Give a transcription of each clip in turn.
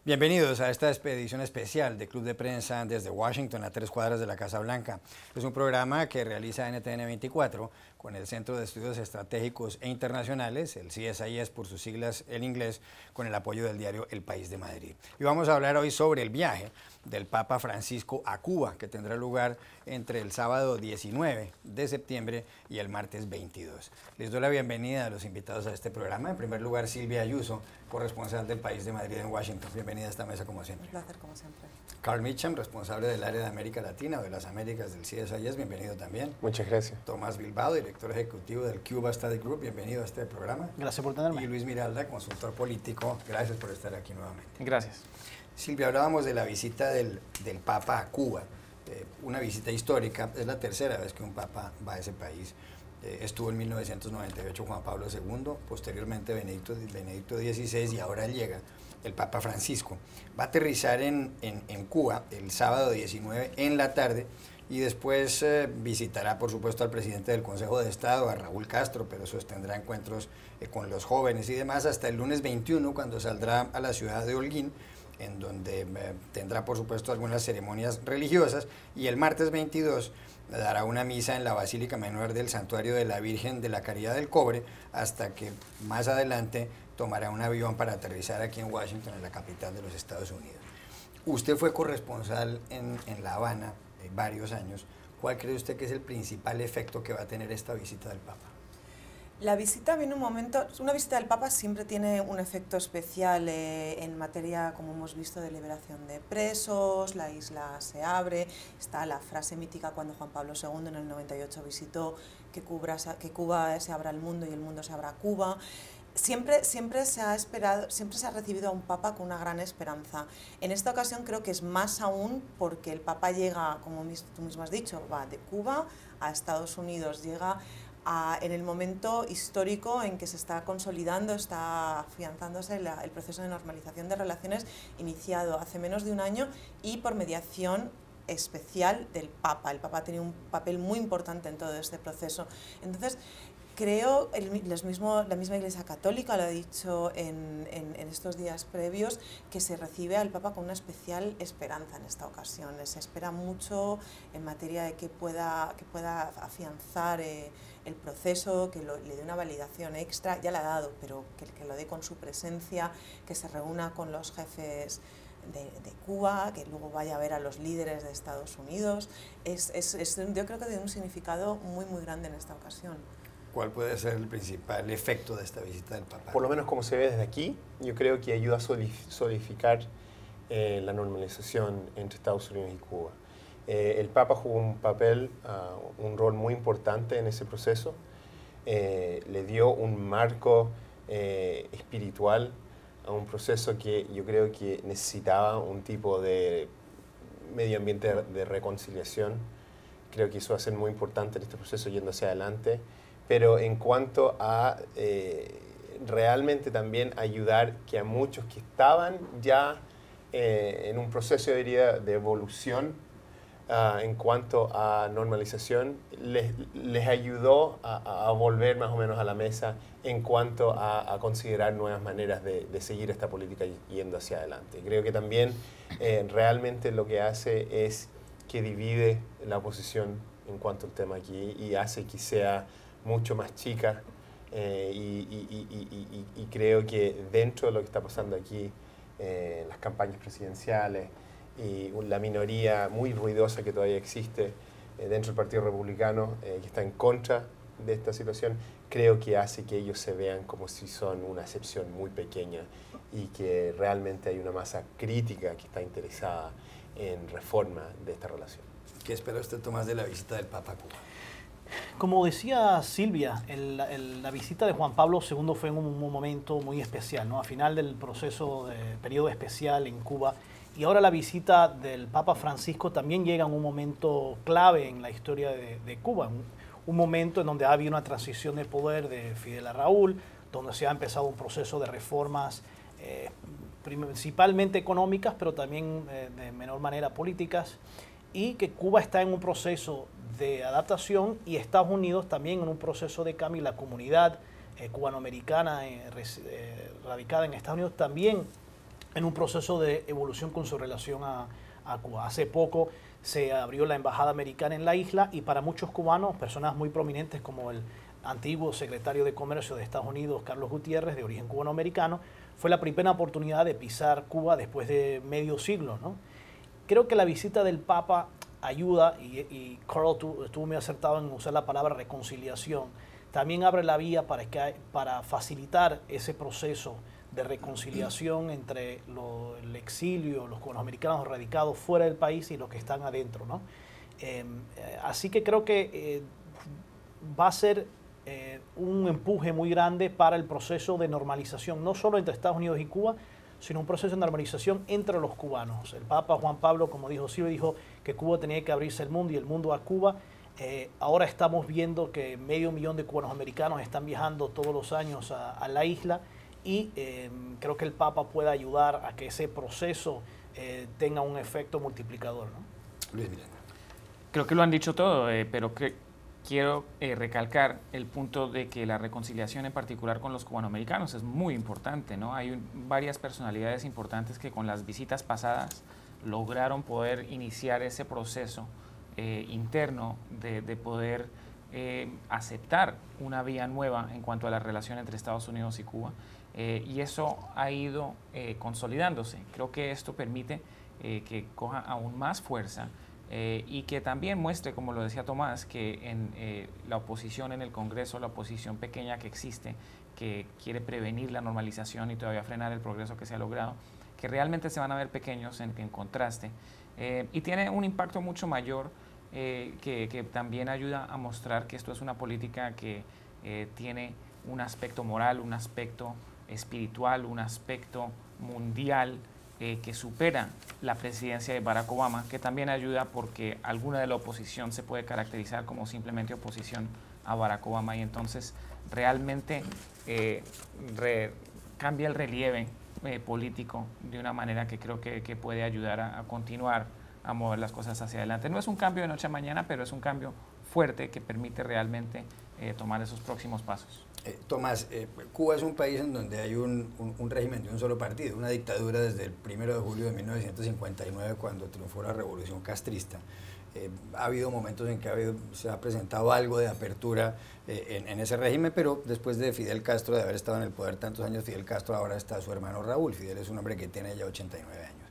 Bienvenidos a esta expedición especial de Club de Prensa desde Washington, a 3 cuadras de la Casa Blanca. Es un programa que realiza NTN 24 con el Centro de Estudios Estratégicos e Internacionales, el CSIS por sus siglas en inglés, con el apoyo del diario El País de Madrid. Y vamos a hablar hoy sobre el viaje del Papa Francisco a Cuba, que tendrá lugar entre el sábado 19 de septiembre y el martes 22. Les doy la bienvenida a los invitados a este programa. En primer lugar, Silvia Ayuso, corresponsal del País de Madrid en Washington. Bienvenida a esta mesa como siempre. Un placer como siempre. Carl Mitcham, responsable del área de América Latina o de las Américas del CSIS, bienvenido también. Muchas gracias. Tomás Bilbao, director ejecutivo del Cuba Study Group, bienvenido a este programa. Gracias por tenerme. Y Luis Miralda, consultor político, gracias por estar aquí nuevamente. Gracias. Silvia, hablábamos de la visita del Papa a Cuba, una visita histórica, es la tercera vez que un Papa va a ese país. Estuvo en 1998 Juan Pablo II, posteriormente Benedicto XVI y ahora llega el Papa Francisco. Va a aterrizar en Cuba el sábado 19 en la tarde y después visitará, por supuesto, al presidente del Consejo de Estado, a Raúl Castro, pero sostendrá encuentros con los jóvenes y demás hasta el lunes 21, cuando saldrá a la ciudad de Holguín, en donde tendrá, por supuesto, algunas ceremonias religiosas, y el martes 22 dará una misa en la Basílica Menor del Santuario de la Virgen de la Caridad del Cobre, hasta que más adelante tomará un avión para aterrizar aquí en Washington, en la capital de los Estados Unidos. Usted fue corresponsal en La Habana varios años. ¿Cuál cree usted que es el principal efecto que va a tener esta visita del Papa? La visita viene un momento, una visita del Papa siempre tiene un efecto especial en materia, como hemos visto, de liberación de presos, la isla se abre, está la frase mítica cuando Juan Pablo II en el 98 visitó que Cuba se abra al mundo y el mundo se abra a Cuba. Siempre se ha esperado, siempre se ha recibido a un Papa con una gran esperanza. En esta ocasión creo que es más aún porque el Papa llega, como tú mismo has dicho, va de Cuba a Estados Unidos, llega en el momento histórico en que se está consolidando, está afianzándose el proceso de normalización de relaciones iniciado hace menos de un año y por mediación especial del Papa. El Papa ha tenido un papel muy importante en todo este proceso. Entonces, creo, la misma Iglesia Católica lo ha dicho en estos días previos, que se recibe al Papa con una especial esperanza en esta ocasión. Se espera mucho en materia de que pueda afianzar el proceso, que le dé una validación extra, ya la ha dado, pero que lo dé con su presencia, que se reúna con los jefes de Cuba, que luego vaya a ver a los líderes de Estados Unidos. Yo creo que tiene un significado muy, muy grande en esta ocasión. ¿Cuál puede ser el principal efecto de esta visita del Papa? Por lo menos como se ve desde aquí, yo creo que ayuda a solidificar la normalización entre Estados Unidos y Cuba. El Papa jugó un rol muy importante en ese proceso. Le dio un marco espiritual a un proceso que yo creo que necesitaba un tipo de medio ambiente de reconciliación. Creo que eso va a ser muy importante en este proceso yendo hacia adelante. Pero en cuanto a realmente también ayudar que a muchos que estaban ya en un proceso, diría, de evolución en cuanto a normalización, les ayudó a volver más o menos a la mesa en cuanto a considerar nuevas maneras de seguir esta política yendo hacia adelante. Creo que también realmente lo que hace es que divide la oposición en cuanto al tema aquí y hace que sea mucho más chica y creo que dentro de lo que está pasando aquí, las campañas presidenciales y la minoría muy ruidosa que todavía existe dentro del Partido Republicano que está en contra de esta situación, creo que hace que ellos se vean como si son una excepción muy pequeña y que realmente hay una masa crítica que está interesada en reforma de esta relación. ¿Qué espera usted, Tomás, de la visita del Papa a Cuba? Como decía Silvia, la visita de Juan Pablo II fue en un momento muy especial, ¿no? A final del proceso de periodo especial en Cuba, y ahora la visita del Papa Francisco también llega en un momento clave en la historia de Cuba, un momento en donde ha habido una transición de poder de Fidel a Raúl, donde se ha empezado un proceso de reformas principalmente económicas, pero también de menor manera políticas, y que Cuba está en un proceso de adaptación y Estados Unidos también en un proceso de cambio, y la comunidad cubanoamericana radicada en Estados Unidos, también en un proceso de evolución con su relación a Cuba. Hace poco se abrió la embajada americana en la isla y para muchos cubanos, personas muy prominentes como el antiguo secretario de Comercio de Estados Unidos, Carlos Gutiérrez, de origen cubanoamericano, fue la primera oportunidad de pisar Cuba después de medio siglo, ¿no? Creo que la visita del Papa ayuda, y Carl estuvo muy acertado en usar la palabra reconciliación, también abre la vía para facilitar ese proceso de reconciliación entre el exilio, los cubanoamericanos radicados fuera del país y los que están adentro, ¿no? Así que creo que va a ser un empuje muy grande para el proceso de normalización, no solo entre Estados Unidos y Cuba, sino un proceso de normalización entre los cubanos. El Papa Juan Pablo, como dijo Silvia, dijo que Cuba tenía que abrirse al mundo y el mundo a Cuba. Ahora estamos viendo que 500.000 de cubanos americanos están viajando todos los años a la isla y creo que el Papa puede ayudar a que ese proceso tenga un efecto multiplicador, ¿no? Luis Miranda. Creo que lo han dicho todo, pero quiero recalcar el punto de que la reconciliación en particular con los cubanoamericanos es muy importante, ¿no? Hay varias personalidades importantes que con las visitas pasadas lograron poder iniciar ese proceso interno de poder aceptar una vía nueva en cuanto a la relación entre Estados Unidos y Cuba, y eso ha ido consolidándose. Creo que esto permite que coja aún más fuerza y que también muestre, como lo decía Tomás, que en la oposición en el Congreso, la oposición pequeña que existe, que quiere prevenir la normalización y todavía frenar el progreso que se ha logrado, que realmente se van a ver pequeños en contraste, y tiene un impacto mucho mayor que también ayuda a mostrar que esto es una política que tiene un aspecto moral, un aspecto espiritual, un aspecto mundial, que supera la presidencia de Barack Obama, que también ayuda porque alguna de la oposición se puede caracterizar como simplemente oposición a Barack Obama, y entonces realmente cambia el relieve político de una manera que creo que puede ayudar a continuar a mover las cosas hacia adelante. No es un cambio de noche a mañana, pero es un cambio fuerte que permite realmente tomar esos próximos pasos. Tomás, Cuba es un país en donde hay un régimen de un solo partido, una dictadura desde el 1 de julio de 1959, cuando triunfó la revolución castrista. Ha habido momentos en que se ha presentado algo de apertura en ese régimen, pero después de Fidel Castro, de haber estado en el poder tantos años, Fidel Castro, ahora está su hermano Raúl. Fidel es un hombre que tiene ya 89 años.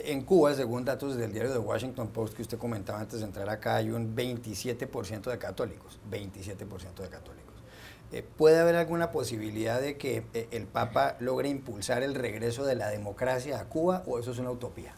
En Cuba, según datos del diario The Washington Post que usted comentaba antes de entrar acá, hay un 27% de católicos, 27% de católicos. ¿Puede haber alguna posibilidad de que el Papa logre impulsar el regreso de la democracia a Cuba, o eso es una utopía?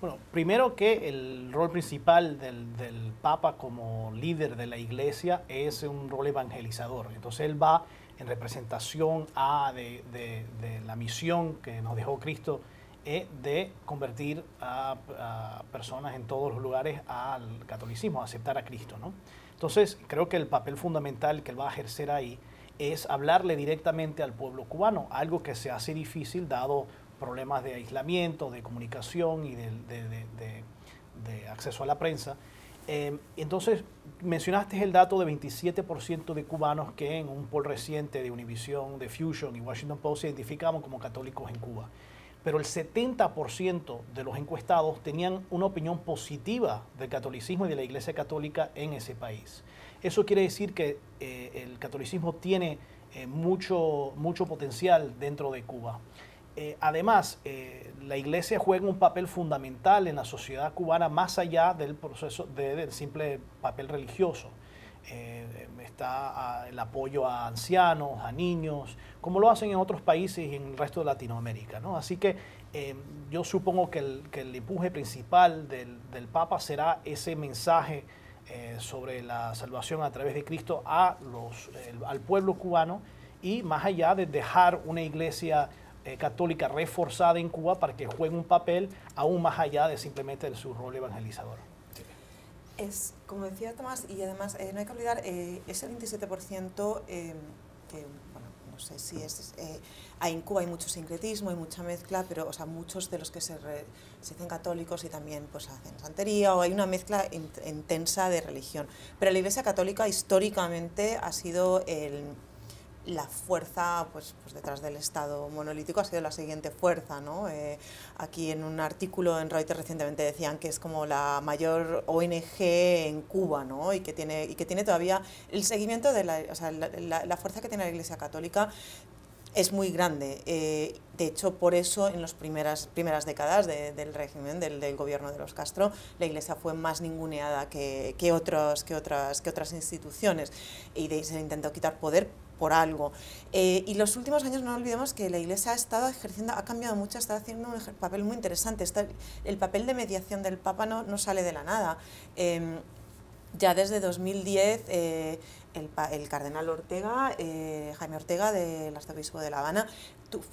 Bueno, primero que el rol principal del Papa como líder de la Iglesia es un rol evangelizador. Entonces él va en representación de la misión que nos dejó Cristo, de convertir a personas en todos los lugares al catolicismo, a aceptar a Cristo, ¿no? Entonces, creo que el papel fundamental que él va a ejercer ahí es hablarle directamente al pueblo cubano, algo que se hace difícil dado problemas de aislamiento, de comunicación y de acceso a la prensa. Entonces, mencionaste el dato de 27% de cubanos que en un poll reciente de Univision, de Fusion y Washington Post se identificaban como católicos en Cuba. Pero el 70% de los encuestados tenían una opinión positiva del catolicismo y de la Iglesia Católica en ese país. Eso quiere decir que el catolicismo tiene mucho potencial dentro de Cuba. Además, la Iglesia juega un papel fundamental en la sociedad cubana más allá del proceso del simple papel religioso. Está el apoyo a ancianos, a niños, como lo hacen en otros países y en el resto de Latinoamérica, ¿no? Así que yo supongo que el empuje principal del Papa será ese mensaje sobre la salvación a través de Cristo al pueblo cubano, y más allá de dejar una iglesia católica reforzada en Cuba para que juegue un papel aún más allá de simplemente su rol evangelizador. Es, como decía Tomás, y además no hay que olvidar, ese 27% que, bueno, no sé si es... en Cuba hay mucho sincretismo, hay mucha mezcla, pero o sea, muchos de los que se dicen católicos y también pues hacen santería, o hay una mezcla intensa de religión. Pero la Iglesia Católica históricamente ha sido la fuerza pues detrás del Estado monolítico ha sido la siguiente fuerza, ¿no? Aquí en un artículo en Reuters recientemente decían que es como la mayor ONG en Cuba, ¿no? y que tiene todavía el seguimiento de la fuerza que tiene la Iglesia Católica es muy grande. De hecho, por eso en las primeras décadas del régimen, del gobierno de los Castro, la Iglesia fue más ninguneada que otras instituciones, y de ahí se le intentó quitar poder por algo. Y los últimos años no olvidemos que la Iglesia ha cambiado mucho, está haciendo un papel muy interesante. El papel de mediación del Papa no sale de la nada. Ya desde 2010 el cardenal Ortega, Jaime Ortega, del arzobispo de La Habana,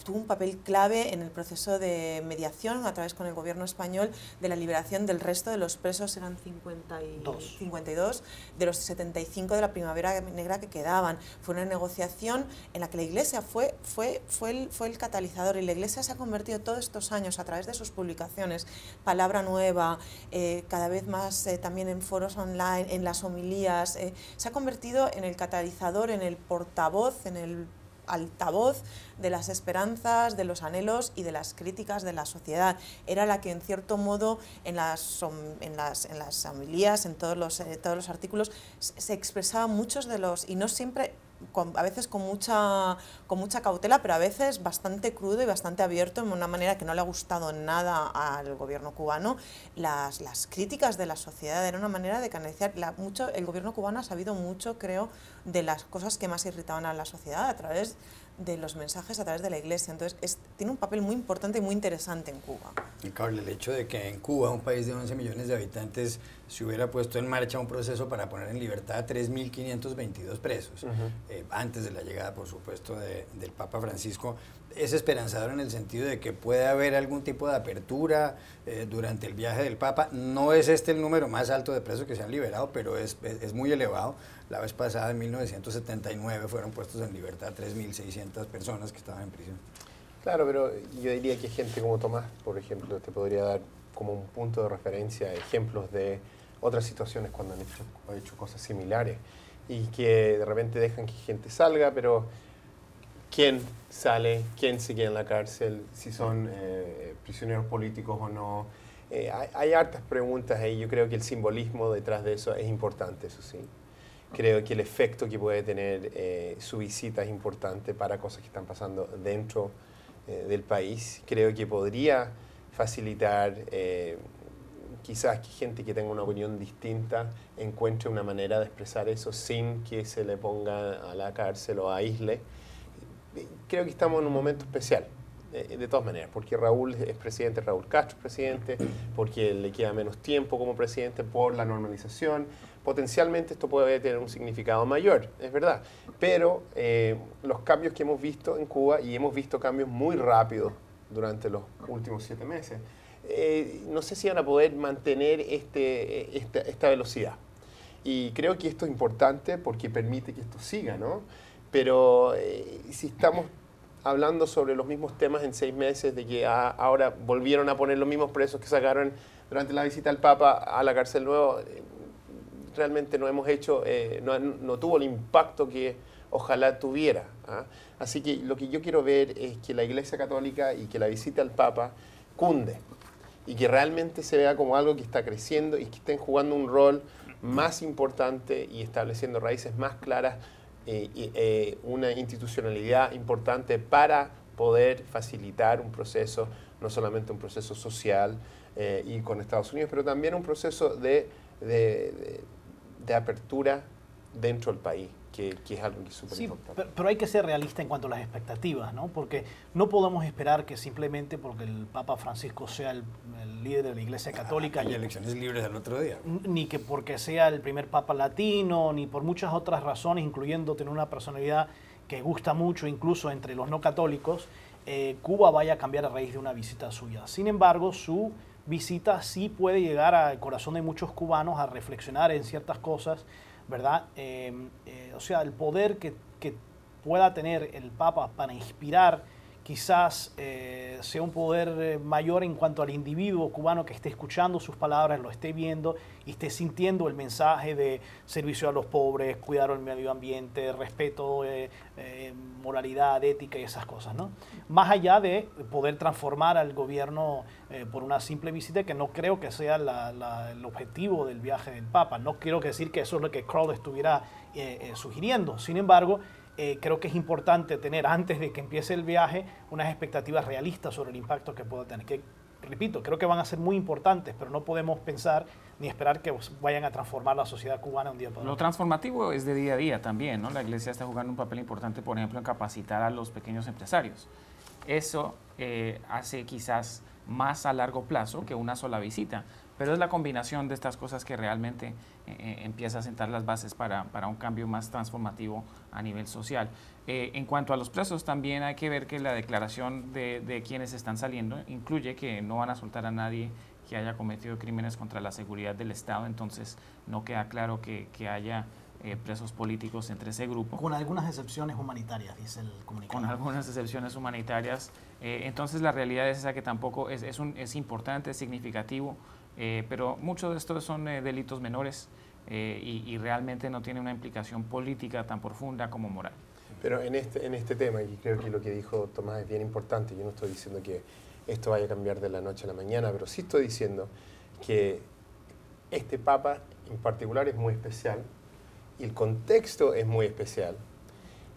tuvo un papel clave en el proceso de mediación a través con el gobierno español de la liberación del resto de los presos, eran 52 de los 75 de la Primavera Negra que quedaban. Fue una negociación en la que la Iglesia fue el catalizador, y la Iglesia se ha convertido todos estos años a través de sus publicaciones, Palabra Nueva, cada vez más también en foros online, en las homilías, se ha convertido en el catalizador, en el portavoz, en el altavoz de las esperanzas, de los anhelos y de las críticas de la sociedad. Era la que en cierto modo en las homilías, en todos los artículos, se expresaban muchos de los, y no siempre, a veces con mucha cautela, pero a veces bastante crudo y bastante abierto, en una manera que no le ha gustado nada al gobierno cubano, las críticas de la sociedad. Era una manera de canalizar el gobierno cubano ha sabido mucho, creo, de las cosas que más irritaban a la sociedad a través de los mensajes, a través de la Iglesia. Entonces tiene un papel muy importante y muy interesante en Cuba. Y Carlos, el hecho de que en Cuba, un país de 11 millones de habitantes, se hubiera puesto en marcha un proceso para poner en libertad a 3.522 presos, antes de la llegada, por supuesto, del Papa Francisco, es esperanzador en el sentido de que puede haber algún tipo de apertura durante el viaje del Papa. No es este el número más alto de presos que se han liberado, pero es muy elevado. La vez pasada, en 1979, fueron puestos en libertad 3.600 personas que estaban en prisión. Claro, pero yo diría que gente como Tomás, por ejemplo, te podría dar como un punto de referencia ejemplos de otras situaciones cuando han hecho cosas similares, y que de repente dejan que gente salga, pero ¿quién sale? ¿Quién se queda en la cárcel? Si son prisioneros políticos o no. Hay hartas preguntas ahí. Yo creo que el simbolismo detrás de eso es importante, eso sí. Creo que el efecto que puede tener su visita es importante para cosas que están pasando dentro del país. Creo que podría facilitar quizás que gente que tenga una opinión distinta encuentre una manera de expresar eso sin que se le ponga a la cárcel o aísle. Creo que estamos en un momento especial, de todas maneras, porque Raúl es presidente, Raúl Castro es presidente, porque le queda menos tiempo como presidente por la normalización. Potencialmente esto puede tener un significado mayor, es verdad, pero los cambios que hemos visto en Cuba, y hemos visto cambios muy rápidos durante los últimos 7 meses, no sé si van a poder mantener esta velocidad. Y creo que esto es importante porque permite que esto siga, ¿no? Pero si estamos hablando sobre los mismos temas en 6 meses, de que ahora volvieron a poner los mismos presos que sacaron durante la visita al Papa a la cárcel nueva, realmente no hemos hecho, no tuvo el impacto que ojalá tuviera. Así que lo que yo quiero ver es que la Iglesia Católica y que la visita al Papa cunde, y que realmente se vea como algo que está creciendo y que estén jugando un rol más importante y estableciendo raíces más claras, una institucionalidad importante para poder facilitar un proceso, no solamente un proceso social y con Estados Unidos, pero también un proceso de apertura dentro del país, que es algo que es súper importante. Pero hay que ser realista en cuanto a las expectativas, ¿no? Porque no podemos esperar que simplemente porque el Papa Francisco sea el líder de la Iglesia Católica... Hay elecciones libres al otro día. Ni que porque sea el primer Papa latino, ni por muchas otras razones, incluyendo tener una personalidad que gusta mucho incluso entre los no católicos, Cuba vaya a cambiar a raíz de una visita suya. Sin embargo, su visita sí puede llegar al corazón de muchos cubanos a reflexionar en ciertas cosas, ¿verdad? O sea, el poder que pueda tener el Papa para inspirar quizás sea un poder mayor en cuanto al individuo cubano que esté escuchando sus palabras, lo esté viendo y esté sintiendo el mensaje de servicio a los pobres, cuidar el medio ambiente, respeto, moralidad, ética y esas cosas, ¿no? Más allá de poder transformar al gobierno por una simple visita, que no creo que sea el objetivo del viaje del Papa. No quiero decir que eso es lo que Kroll estuviera sugiriendo. Sin embargo, creo que es importante tener, antes de que empiece el viaje, unas expectativas realistas sobre el impacto que pueda tener. Que, repito, creo que van a ser muy importantes, pero no podemos pensar ni esperar que vayan a transformar la sociedad cubana un día para otro. Lo transformativo es de día a día también, ¿no? La Iglesia está jugando un papel importante, por ejemplo, en capacitar a los pequeños empresarios. Eso hace quizás más a largo plazo que una sola visita, pero es la combinación de estas cosas que realmente empieza a sentar las bases para un cambio más transformativo a nivel social. En cuanto a los presos, también hay que ver que la declaración de quienes están saliendo incluye que no van a soltar a nadie que haya cometido crímenes contra la seguridad del Estado, entonces no queda claro que haya presos políticos entre ese grupo. Con algunas excepciones humanitarias, dice el comunicado. Con algunas excepciones humanitarias. Entonces la realidad es esa, que tampoco es importante, es significativo, pero muchos de estos son delitos menores y realmente no tiene una implicación política tan profunda como moral. Pero en este tema, y creo que lo que dijo Tomás es bien importante, yo no estoy diciendo que esto vaya a cambiar de la noche a la mañana, pero sí estoy diciendo que este Papa en particular es muy especial y el contexto es muy especial.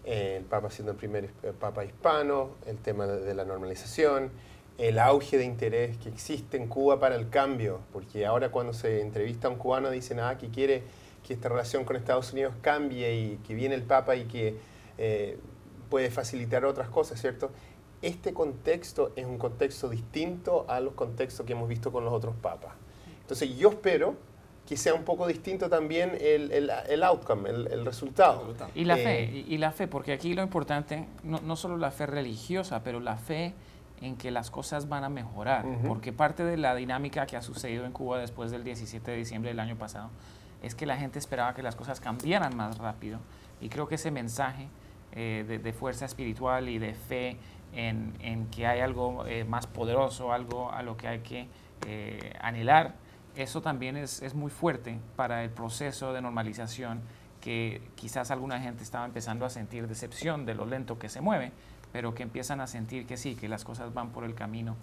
El Papa siendo el primer Papa hispano, el tema de la normalización, el auge de interés que existe en Cuba para el cambio, porque ahora cuando se entrevista a un cubano dicen que quiere que esta relación con Estados Unidos cambie y que viene el Papa y que puede facilitar otras cosas, ¿cierto? Este contexto es un contexto distinto a los contextos que hemos visto con los otros papas. Entonces yo espero que sea un poco distinto también el outcome, el resultado. Y la fe, porque aquí lo importante, no solo la fe religiosa, pero la fe en que las cosas van a mejorar, porque parte de la dinámica que ha sucedido en Cuba después del 17 de diciembre del año pasado es que la gente esperaba que las cosas cambiaran más rápido, y creo que ese mensaje de fuerza espiritual y de fe en que hay algo más poderoso, algo a lo que hay que anhelar, eso también es muy fuerte para el proceso de normalización, que quizás alguna gente estaba empezando a sentir decepción de lo lento que se mueve, pero que empiezan a sentir que sí, que las cosas van por el camino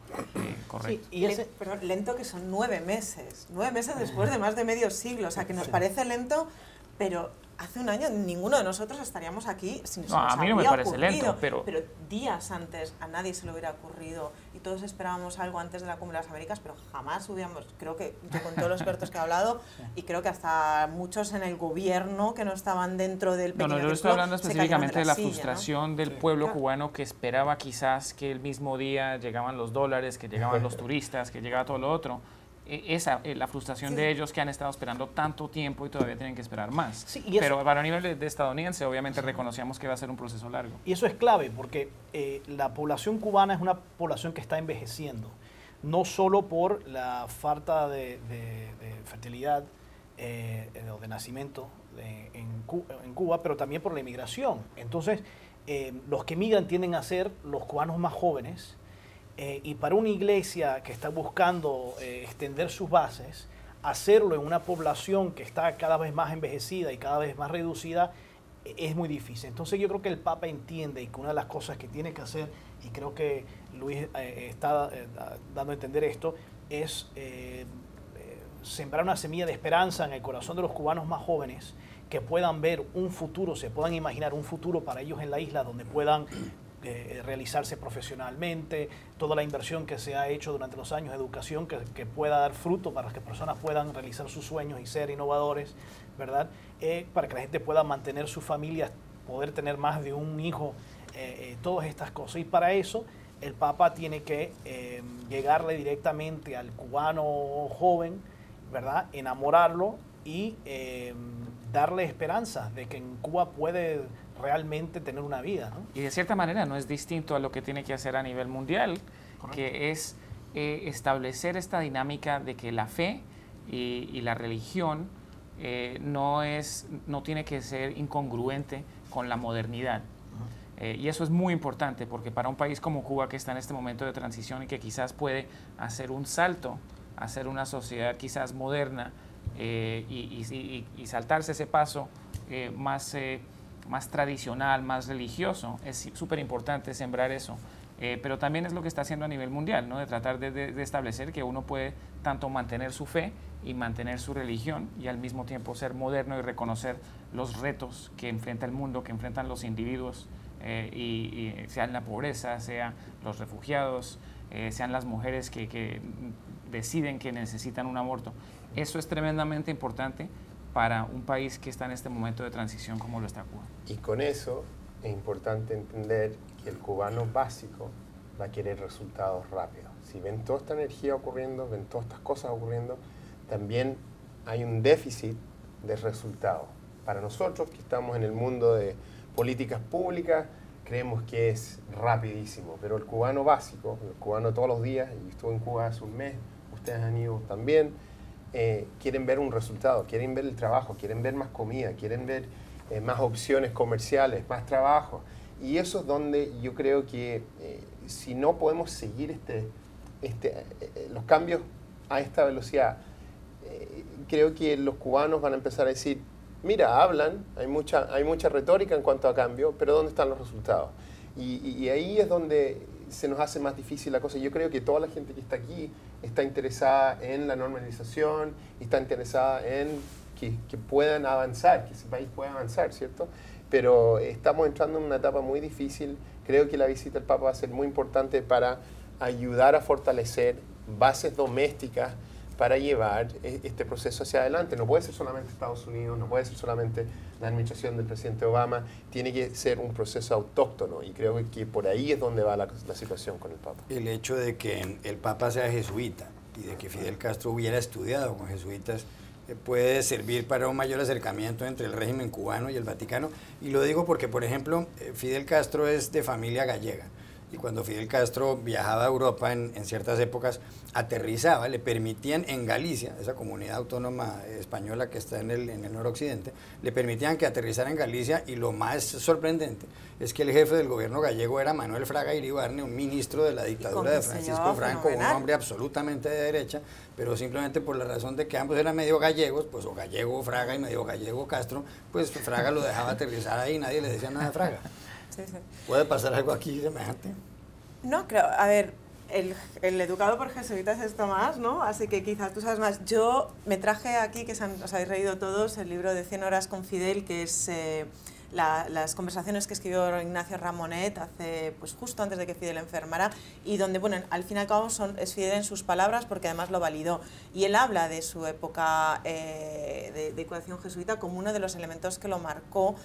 correcto. Sí, pero lento, que son 9 meses, 9 meses después de más de medio siglo, o sea, que nos parece lento, pero hace un año ninguno de nosotros estaríamos aquí sin No, a mí no me parece lento, pero días antes a nadie se le hubiera ocurrido, y todos esperábamos algo antes de la Cumbre de las Américas, pero jamás hubiéramos, creo que yo con todos los expertos que he hablado, y creo que hasta muchos en el gobierno que no estaban dentro del pequeño yo estoy hablando específicamente de la silla, frustración, ¿no?, del pueblo cubano, que esperaba quizás que el mismo día llegaban los dólares, que llegaban los turistas, que llegaba todo lo otro. La frustración de ellos, que han estado esperando tanto tiempo y todavía tienen que esperar más. Sí, pero para nivel de estadounidense, obviamente reconocíamos que va a ser un proceso largo. Y eso es clave, porque la población cubana es una población que está envejeciendo, no solo por la falta de fertilidad o de nacimiento en Cuba, pero también por la inmigración. Entonces, los que migran tienden a ser los cubanos más jóvenes, y para una iglesia que está buscando extender sus bases, hacerlo en una población que está cada vez más envejecida y cada vez más reducida es muy difícil. Entonces yo creo que el Papa entiende, y que una de las cosas que tiene que hacer, y creo que Luis está dando a entender esto, es sembrar una semilla de esperanza en el corazón de los cubanos más jóvenes, que puedan ver un futuro, se puedan imaginar un futuro para ellos en la isla, donde puedan realizarse profesionalmente, toda la inversión que se ha hecho durante los años de educación que pueda dar fruto para que personas puedan realizar sus sueños y ser innovadores, ¿verdad? Para que la gente pueda mantener sus familias, poder tener más de un hijo, todas estas cosas. Y para eso el Papa tiene que llegarle directamente al cubano joven, ¿verdad? Enamorarlo y darle esperanzas de que en Cuba puede realmente tener una vida, ¿no? Y de cierta manera no es distinto a lo que tiene que hacer a nivel mundial, correcto, que es establecer esta dinámica de que la fe y la religión no tiene que ser incongruente con la modernidad. Y eso es muy importante porque para un país como Cuba, que está en este momento de transición y que quizás puede hacer un salto, hacer una sociedad quizás moderna y saltarse ese paso más tradicional, más religioso, es súper importante sembrar eso. Pero también es lo que está haciendo a nivel mundial, ¿no? De tratar de establecer que uno puede tanto mantener su fe y mantener su religión y al mismo tiempo ser moderno y reconocer los retos que enfrenta el mundo, que enfrentan los individuos, y sean la pobreza, sean los refugiados, sean las mujeres que deciden que necesitan un aborto. Eso es tremendamente importante para un país que está en este momento de transición como lo está Cuba. Y con eso es importante entender que el cubano básico va a querer resultados rápidos. Si ven toda esta energía ocurriendo, ven todas estas cosas ocurriendo, también hay un déficit de resultados. Para nosotros que estamos en el mundo de políticas públicas, creemos que es rapidísimo, pero el cubano básico, el cubano todos los días, y estuve en Cuba hace un mes, ustedes han ido también, quieren ver un resultado, quieren ver el trabajo, quieren ver más comida, quieren ver más opciones comerciales, más trabajo. Y eso es donde yo creo que si no podemos seguir los cambios a esta velocidad, creo que los cubanos van a empezar a decir, mira, hablan, hay mucha retórica en cuanto a cambio, pero ¿dónde están los resultados? Y ahí es donde se nos hace más difícil la cosa. Yo creo que toda la gente que está aquí está interesada en la normalización y está interesada en que puedan avanzar, que ese país pueda avanzar, ¿cierto? Pero estamos entrando en una etapa muy difícil. Creo que la visita del Papa va a ser muy importante para ayudar a fortalecer bases domésticas para llevar este proceso hacia adelante. No puede ser solamente Estados Unidos, no puede ser solamente la administración del presidente Obama, tiene que ser un proceso autóctono y creo que por ahí es donde va la situación con el Papa. El hecho de que el Papa sea jesuita y de que Fidel Castro hubiera estudiado con jesuitas puede servir para un mayor acercamiento entre el régimen cubano y el Vaticano. Y lo digo porque, por ejemplo, Fidel Castro es de familia gallega. Y cuando Fidel Castro viajaba a Europa en ciertas épocas, aterrizaba, le permitían en Galicia, esa comunidad autónoma española que está en el noroccidente, le permitían que aterrizara en Galicia, y lo más sorprendente es que el jefe del gobierno gallego era Manuel Fraga Iribarne, un ministro de la dictadura de Francisco Franco, un hombre absolutamente de derecha, pero simplemente por la razón de que ambos eran medio gallegos, pues o gallego Fraga y medio gallego Castro, pues Fraga lo dejaba aterrizar ahí y nadie le decía nada a Fraga. Sí, sí. ¿Puede pasar algo aquí semejante? No, creo, a ver, el educado por jesuitas es Tomás, ¿no? Así que quizás tú sabes más. Yo me traje aquí, que os habéis reído todos, el libro de 100 horas con Fidel, que es las conversaciones que escribió Ignacio Ramonet hace, pues justo antes de que Fidel enfermara, y donde, bueno, al fin y al cabo es Fidel en sus palabras, porque además lo validó. Y él habla de su época de educación jesuita como uno de los elementos que lo marcó,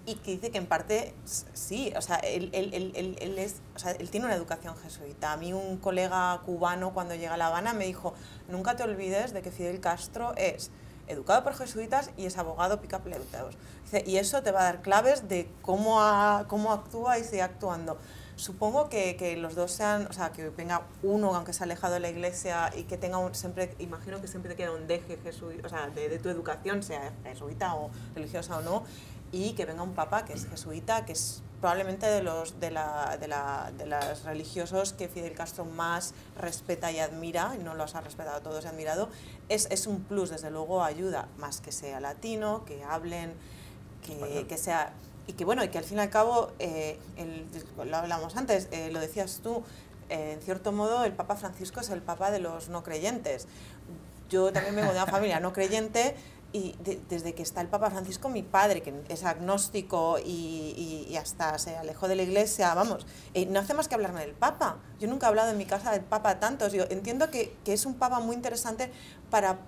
y que dice que en parte sí, o sea, él tiene una educación jesuita. A mí un colega cubano cuando llega a La Habana me dijo, nunca te olvides de que Fidel Castro es educado por jesuitas y es abogado picapleutados. Dice, y eso te va a dar claves de cómo actúa y sigue actuando. Supongo que los dos sean, o sea, que venga uno, aunque se ha alejado de la iglesia, y que tenga siempre, imagino que siempre te queda un deje jesuita, o sea, de tu educación, sea jesuita o religiosa o no, y que venga un papa que es jesuita, que es probablemente de los religiosos que Fidel Castro más respeta y admira, y no los ha respetado a todos y admirado. Es un plus, desde luego ayuda, más que sea latino, que hablen, que sea... Y que bueno, y que al fin y al cabo, lo hablamos antes, lo decías tú, en cierto modo el Papa Francisco es el Papa de los no creyentes. Yo también vengo de una familia no creyente, y desde que está el Papa Francisco, mi padre, que es agnóstico y hasta se alejó de la iglesia, vamos, no hace más que hablarme del Papa. Yo nunca he hablado en mi casa del Papa tanto. Yo entiendo que es un Papa muy interesante para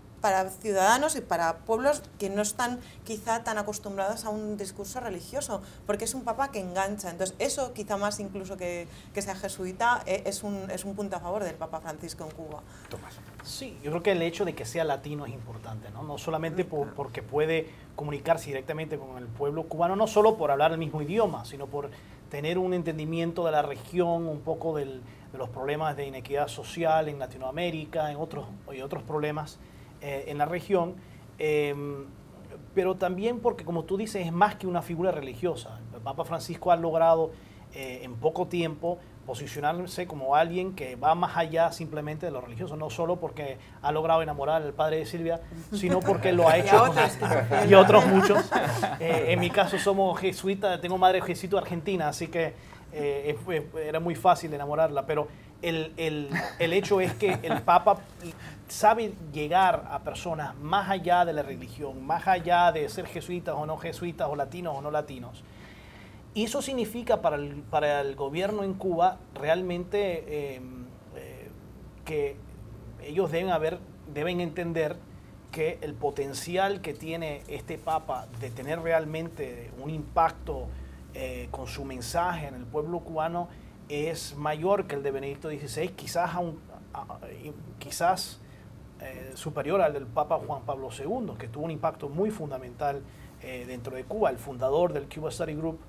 ciudadanos y para pueblos que no están quizá tan acostumbrados a un discurso religioso, porque es un papa que engancha. Entonces eso, quizá más incluso que sea jesuita, es un punto a favor del Papa Francisco en Cuba. Tomás. Sí, yo creo que el hecho de que sea latino es importante, no solamente porque puede comunicarse directamente con el pueblo cubano, no solo por hablar el mismo idioma, sino por tener un entendimiento de la región, un poco de los problemas de inequidad social en Latinoamérica, y otros problemas en la región, pero también porque, como tú dices, es más que una figura religiosa. El Papa Francisco ha logrado en poco tiempo posicionarse como alguien que va más allá simplemente de lo religioso, no solo porque ha logrado enamorar al padre de Silvia, sino porque lo ha hecho y otros muchos. En mi caso somos jesuitas, tengo madre jesuita argentina, así que era muy fácil enamorarla, pero el hecho es que el Papa sabe llegar a personas más allá de la religión, más allá de ser jesuitas o no jesuitas, o latinos o no latinos. Y eso significa para el gobierno en Cuba realmente que ellos deben entender que el potencial que tiene este Papa de tener realmente un impacto con su mensaje en el pueblo cubano es mayor que el de Benedicto XVI, quizás superior al del Papa Juan Pablo II, que tuvo un impacto muy fundamental dentro de Cuba. El fundador del Cuba Study Group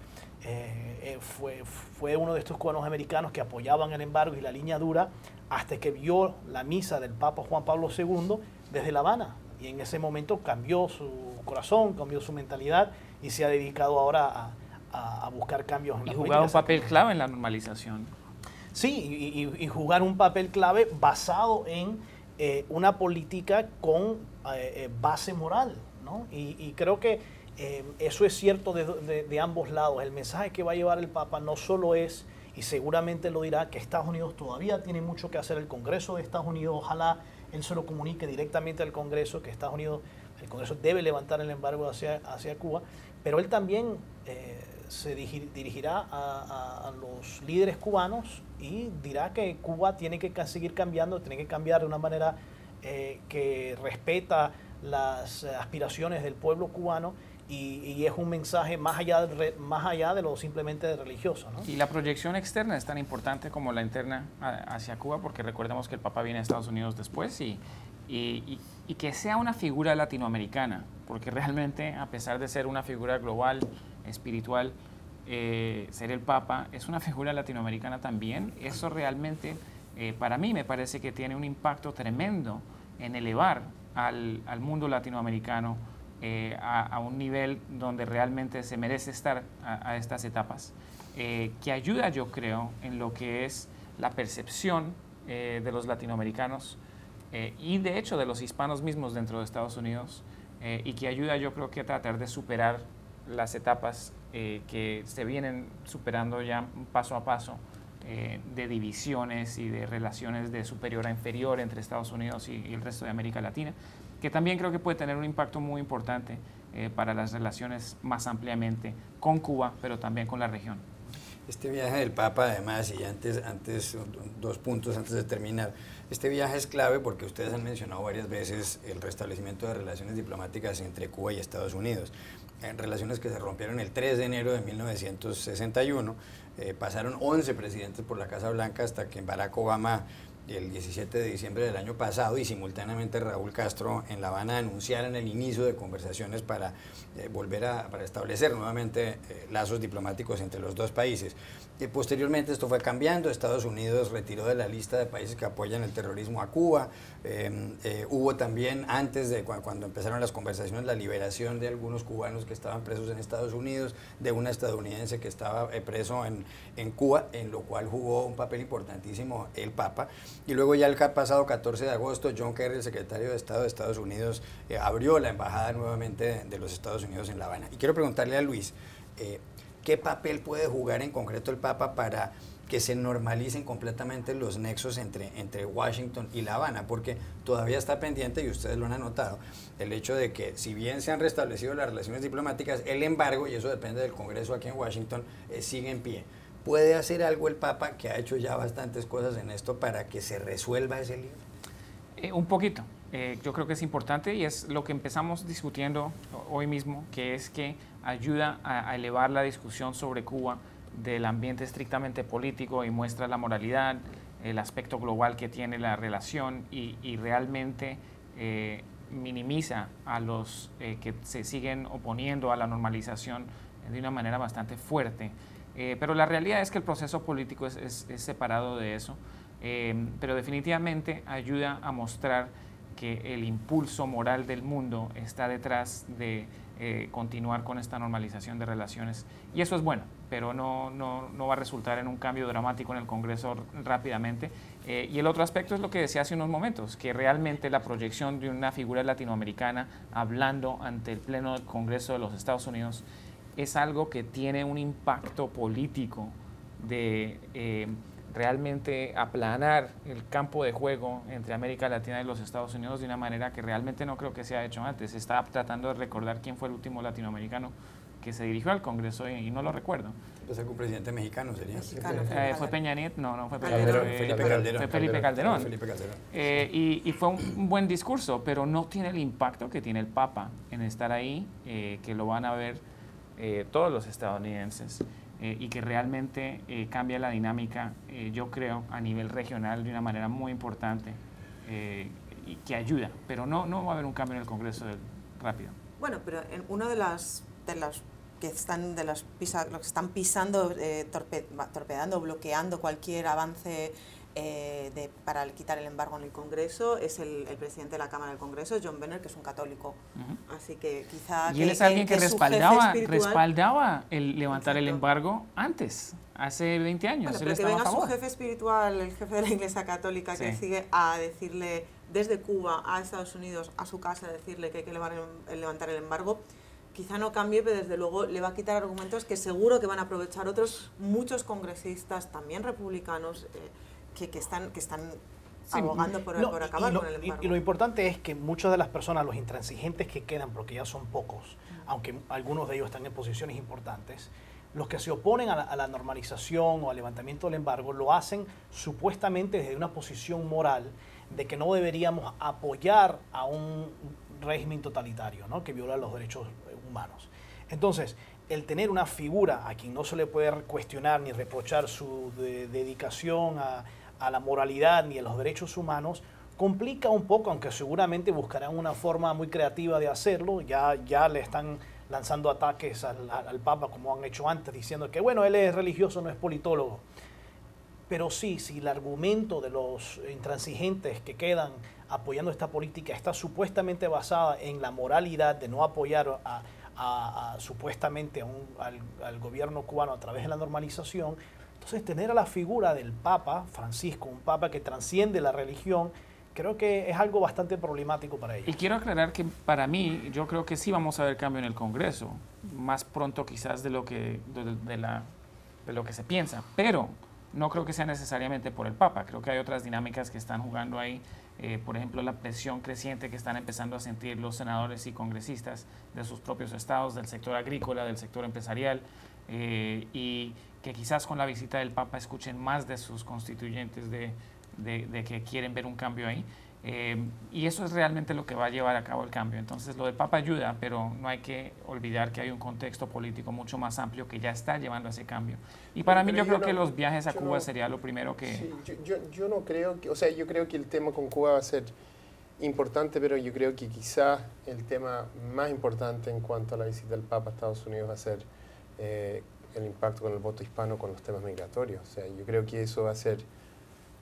fue uno de estos cubanos americanos que apoyaban el embargo y la línea dura hasta que vio la misa del Papa Juan Pablo II desde La Habana. Y en ese momento cambió su corazón, cambió su mentalidad y se ha dedicado ahora a buscar cambios en la política. Y jugar un papel clave en la normalización. Sí, y jugar un papel clave basado en una política con base moral, ¿no? Y creo que eso es cierto de ambos lados. El mensaje que va a llevar el Papa no solo es, y seguramente lo dirá, que Estados Unidos todavía tiene mucho que hacer. El Congreso de Estados Unidos, ojalá él se lo comunique directamente al Congreso, que el Congreso debe levantar el embargo hacia Cuba, pero él también se dirigirá a los líderes cubanos y dirá que Cuba tiene que seguir cambiando, tiene que cambiar de una manera que respeta las aspiraciones del pueblo cubano, y es un mensaje más allá de lo simplemente religioso, ¿no? Y la proyección externa es tan importante como la interna hacia Cuba, porque recordemos que el Papa viene a Estados Unidos después y que sea una figura latinoamericana, porque realmente, a pesar de ser una figura global, espiritual, ser el Papa es una figura latinoamericana también. Eso realmente, para mí, me parece que tiene un impacto tremendo en elevar al mundo latinoamericano a un nivel donde realmente se merece estar a estas etapas, que ayuda, yo creo, en lo que es la percepción de los latinoamericanos y de hecho de los hispanos mismos dentro de Estados Unidos, y que ayuda, yo creo, que a tratar de superar las etapas que se vienen superando ya paso a paso, de divisiones y de relaciones de superior a inferior entre Estados Unidos y el resto de América Latina, que también creo que puede tener un impacto muy importante para las relaciones más ampliamente con Cuba, pero también con la región. Este viaje del Papa, además, y antes 2 puntos antes de terminar, este viaje es clave porque ustedes han mencionado varias veces el restablecimiento de relaciones diplomáticas entre Cuba y Estados Unidos, en relaciones que se rompieron el 3 de enero de 1961, pasaron 11 presidentes por la Casa Blanca hasta que Barack Obama, el 17 de diciembre del año pasado, y simultáneamente Raúl Castro en La Habana, anunciaran el inicio de conversaciones para para establecer nuevamente lazos diplomáticos entre los dos países. Posteriormente esto fue cambiando. Estados Unidos retiró de la lista de países que apoyan el terrorismo a Cuba. Hubo también, antes de cuando empezaron las conversaciones, la liberación de algunos cubanos que estaban presos en Estados Unidos, de un estadounidense que estaba preso en Cuba, en lo cual jugó un papel importantísimo el Papa. Y luego ya el pasado 14 de agosto, John Kerry, el secretario de Estado de Estados Unidos, abrió la embajada nuevamente de los Estados Unidos en La Habana. Y quiero preguntarle a Luis, ¿qué papel puede jugar en concreto el Papa para que se normalicen completamente los nexos entre Washington y La Habana? Porque todavía está pendiente, y ustedes lo han anotado, el hecho de que, si bien se han restablecido las relaciones diplomáticas, el embargo, y eso depende del Congreso aquí en Washington, sigue en pie. ¿Puede hacer algo el Papa, que ha hecho ya bastantes cosas en esto, para que se resuelva ese lío? Un poquito. Yo creo que es importante, y es lo que empezamos discutiendo hoy mismo, que es que ayuda a elevar la discusión sobre Cuba del ambiente estrictamente político y muestra la moralidad, el aspecto global que tiene la relación, y realmente minimiza a los que se siguen oponiendo a la normalización de una manera bastante fuerte. Pero la realidad es que el proceso político es separado de eso, pero definitivamente ayuda a mostrar que el impulso moral del mundo está detrás de continuar con esta normalización de relaciones, y eso es bueno. pero no va a resultar en un cambio dramático en el Congreso rápidamente. Y el otro aspecto es lo que decía hace unos momentos, que realmente la proyección de una figura latinoamericana hablando ante el Pleno del Congreso de los Estados Unidos es algo que tiene un impacto político de realmente aplanar el campo de juego entre América Latina y los Estados Unidos de una manera que realmente no creo que se haya hecho antes. Se está tratando de recordar quién fue el último latinoamericano que se dirigió al Congreso y no lo recuerdo. Pues algún presidente mexicano sería. ¿Fue Peña Nieto? No fue Peña Calderón, Nieto. Felipe Calderón. Fue Felipe Calderón. Felipe Calderón. Y fue un buen discurso, pero no tiene el impacto que tiene el Papa en estar ahí, que lo van a ver todos los estadounidenses. Y que realmente cambia la dinámica, yo creo, a nivel regional de una manera muy importante y que ayuda, pero no va a haber un cambio en el Congreso rápido. Bueno, pero en una de las que están los que están pisando, torpedando, bloqueando cualquier avance para quitar el embargo en el Congreso es el presidente de la Cámara del Congreso, John Boehner, que es un católico. Así que quizá... Y él es alguien que respaldaba el levantar el Exacto. embargo antes, hace 20 años. Bueno, Él pero que estaba a venga su favor. jefe espiritual, el jefe de la Iglesia Católica, que Sí. sigue a decirle desde Cuba a Estados Unidos, a su casa, a decirle que hay que levantar el embargo, quizá no cambie, pero desde luego le va a quitar argumentos que seguro que van a aprovechar muchos congresistas, también republicanos, que están abogando por acabar con el embargo. Y lo importante es que muchas de las personas, los intransigentes que quedan, porque ya son pocos, aunque algunos de ellos están en posiciones importantes, los que se oponen a la normalización o al levantamiento del embargo lo hacen supuestamente desde una posición moral de que no deberíamos apoyar a un régimen totalitario, ¿no?, que viola los derechos humanos. Entonces, el tener una figura a quien no se le puede cuestionar ni reprochar su dedicación a la moralidad ni a los derechos humanos complica un poco, aunque seguramente buscarán una forma muy creativa de hacerlo. Ya le están lanzando ataques al Papa, como han hecho antes, diciendo que, bueno, él es religioso, no es politólogo. Pero sí, si el argumento de los intransigentes que quedan apoyando esta política está supuestamente basada en la moralidad de no apoyar supuestamente al gobierno cubano a través de la normalización, entonces tener a la figura del Papa Francisco, un Papa que transciende la religión, creo que es algo bastante problemático para ellos. Y quiero aclarar que para mí, yo creo que sí vamos a ver cambio en el Congreso, más pronto quizás de lo que se piensa, pero no creo que sea necesariamente por el Papa. Creo que hay otras dinámicas que están jugando ahí, por ejemplo, la presión creciente que están empezando a sentir los senadores y congresistas de sus propios estados, del sector agrícola, del sector empresarial, y que quizás con la visita del Papa escuchen más de sus constituyentes de que quieren ver un cambio ahí. Y eso es realmente lo que va a llevar a cabo el cambio. Entonces, lo del Papa ayuda, pero no hay que olvidar que hay un contexto político mucho más amplio que ya está llevando a ese cambio. Y para mí, yo creo que los viajes a Cuba sería lo primero que... Sí, yo no creo que... O sea, yo creo que el tema con Cuba va a ser importante, pero yo creo que quizás el tema más importante en cuanto a la visita del Papa a Estados Unidos va a ser el impacto con el voto hispano con los temas migratorios. O sea, yo creo que eso va a ser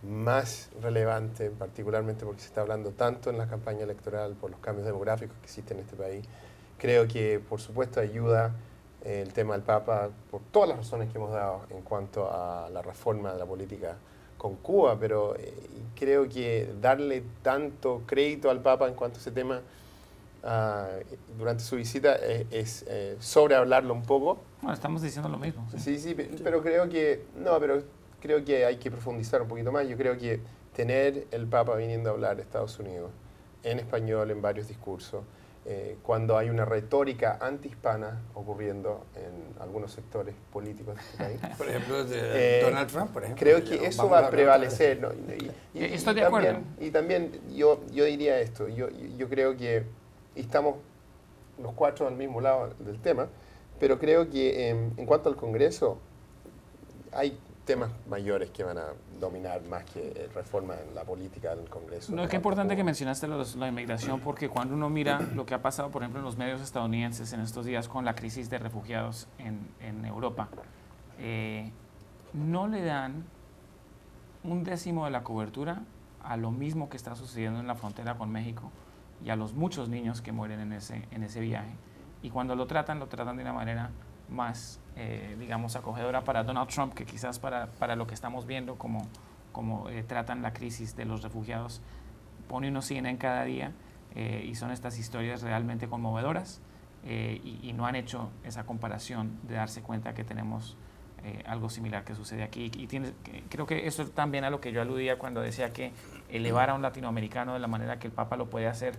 más relevante, particularmente porque se está hablando tanto en la campaña electoral por los cambios demográficos que existen en este país. Creo que, por supuesto, ayuda el tema del Papa por todas las razones que hemos dado en cuanto a la reforma de la política con Cuba, pero creo que darle tanto crédito al Papa en cuanto a ese tema durante su visita es sobrehablarlo un poco. Bueno, estamos diciendo lo mismo. Sí, pero creo que... No, pero creo que hay que profundizar un poquito más. Yo creo que tener el Papa viniendo a hablar de Estados Unidos en español en varios discursos, cuando hay una retórica antihispana ocurriendo en algunos sectores políticos de este país. Por ejemplo, de Donald Trump, por ejemplo. Creo que eso va a prevalecer, ¿no? Estoy de acuerdo. Y también yo diría esto, yo creo que estamos los cuatro al mismo lado del tema, pero creo que en cuanto al Congreso hay temas mayores que van a dominar más que reforma en la política del Congreso. No, es que importante que mencionaste la inmigración, porque cuando uno mira lo que ha pasado, por ejemplo, en los medios estadounidenses en estos días con la crisis de refugiados en Europa, no le dan un décimo de la cobertura a lo mismo que está sucediendo en la frontera con México y a los muchos niños que mueren en ese viaje. Y cuando lo tratan de una manera más, digamos, acogedora para Donald Trump que quizás para lo que estamos viendo como tratan la crisis de los refugiados. Pone uno CNN cada día y son estas historias realmente conmovedoras y no han hecho esa comparación de darse cuenta que tenemos algo similar que sucede aquí. Y creo que eso es también a lo que yo aludía cuando decía que elevar a un latinoamericano de la manera que el Papa lo puede hacer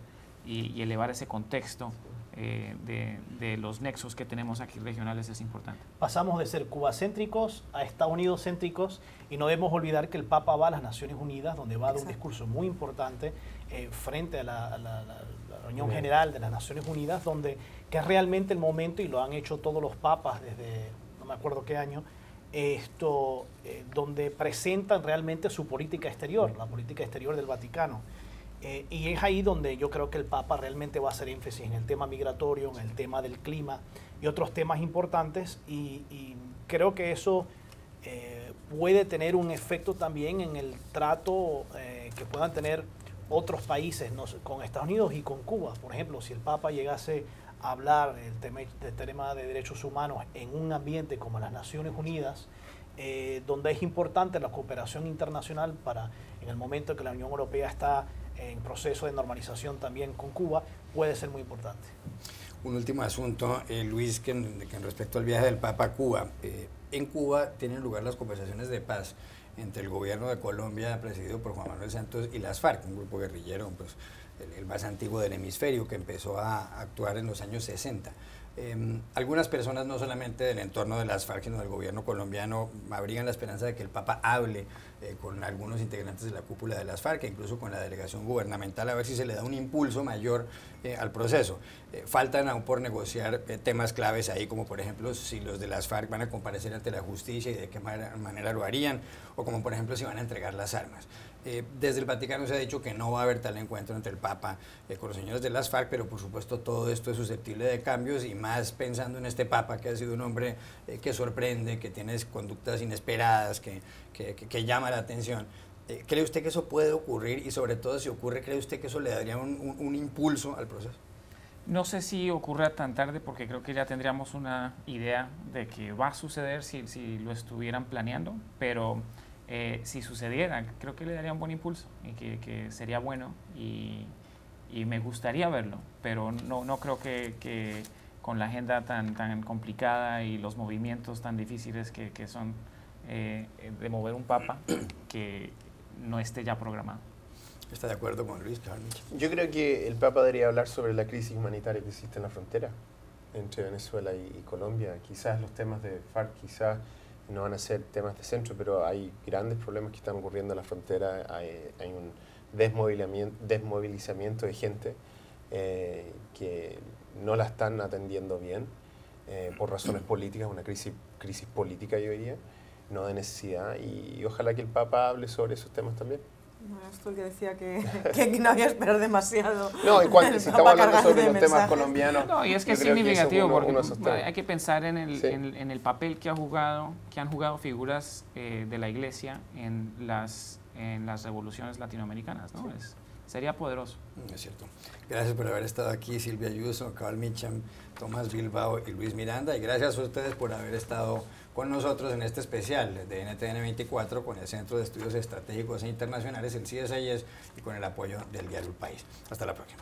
y elevar ese contexto de los nexos que tenemos aquí regionales es importante. Pasamos de ser cubacéntricos a Estados Unidos céntricos y no debemos olvidar que el Papa va a las Naciones Unidas, donde va a dar un discurso muy importante frente a la reunión general de las Naciones Unidas, donde que es realmente el momento, y lo han hecho todos los papas desde no me acuerdo qué año, donde presentan realmente su política exterior, la política exterior del Vaticano. Y es ahí donde yo creo que el Papa realmente va a hacer énfasis en el tema migratorio, en el tema del clima y otros temas importantes, y creo que eso puede tener un efecto también en el trato que puedan tener otros países con Estados Unidos y con Cuba. Por ejemplo, si el Papa llegase a hablar del tema de derechos humanos en un ambiente como las Naciones Unidas, donde es importante la cooperación internacional para, en el momento que la Unión Europea está en proceso de normalización también con Cuba, puede ser muy importante. Un último asunto, Luis, que respecto al viaje del Papa a Cuba. En Cuba tienen lugar las conversaciones de paz entre el gobierno de Colombia, presidido por Juan Manuel Santos, y las FARC, un grupo guerrillero, pues, el más antiguo del hemisferio, que empezó a actuar en los años 60. Algunas personas, no solamente del entorno de las FARC, sino del gobierno colombiano, abrigan la esperanza de que el Papa hable con algunos integrantes de la cúpula de las FARC, e incluso con la delegación gubernamental, a ver si se le da un impulso mayor al proceso. Faltan aún por negociar temas claves ahí, como por ejemplo si los de las FARC van a comparecer ante la justicia y de qué manera lo harían, o como por ejemplo si van a entregar las armas. Desde el Vaticano se ha dicho que no va a haber tal encuentro entre el Papa con los señores de las FARC, pero por supuesto todo esto es susceptible de cambios, y más pensando en este Papa, que ha sido un hombre que sorprende, que tiene conductas inesperadas, que llama la atención. ¿Cree usted que eso puede ocurrir? Y sobre todo, si ocurre, ¿cree usted que eso le daría un impulso al proceso? No sé si ocurra tan tarde, porque creo que ya tendríamos una idea de que va a suceder si lo estuvieran planeando, pero si sucediera, creo que le daría un buen impulso y que sería bueno, y me gustaría verlo, pero no creo que con la agenda tan complicada y los movimientos tan difíciles que son de mover un Papa, que no esté ya programado. ¿Está de acuerdo con Luis? Yo creo que el Papa debería hablar sobre la crisis humanitaria que existe en la frontera entre Venezuela y Colombia. Quizás los temas de FARC quizás no van a ser temas de centro, pero hay grandes problemas que están ocurriendo en la frontera. Hay un desmovilizamiento de gente que no la están atendiendo bien por razones políticas, una crisis política, yo diría, no de necesidad, y ojalá que el Papa hable sobre esos temas también. Bueno, esto que decía que no había que esperar demasiado. No, en cuanto si estamos hablando sobre los temas colombianos. No, y es que es significativo, porque hay que pensar en el papel que han jugado figuras de la Iglesia en las revoluciones latinoamericanas, ¿no? Sería poderoso. Es cierto. Gracias por haber estado aquí, Silvia Ayuso, Carl Mitcham, Tomás Bilbao y Luis Miranda, y gracias a ustedes por haber estado con nosotros en este especial de NTN 24 con el Centro de Estudios Estratégicos e Internacionales, el CSIS, y con el apoyo del diario El País. Hasta la próxima.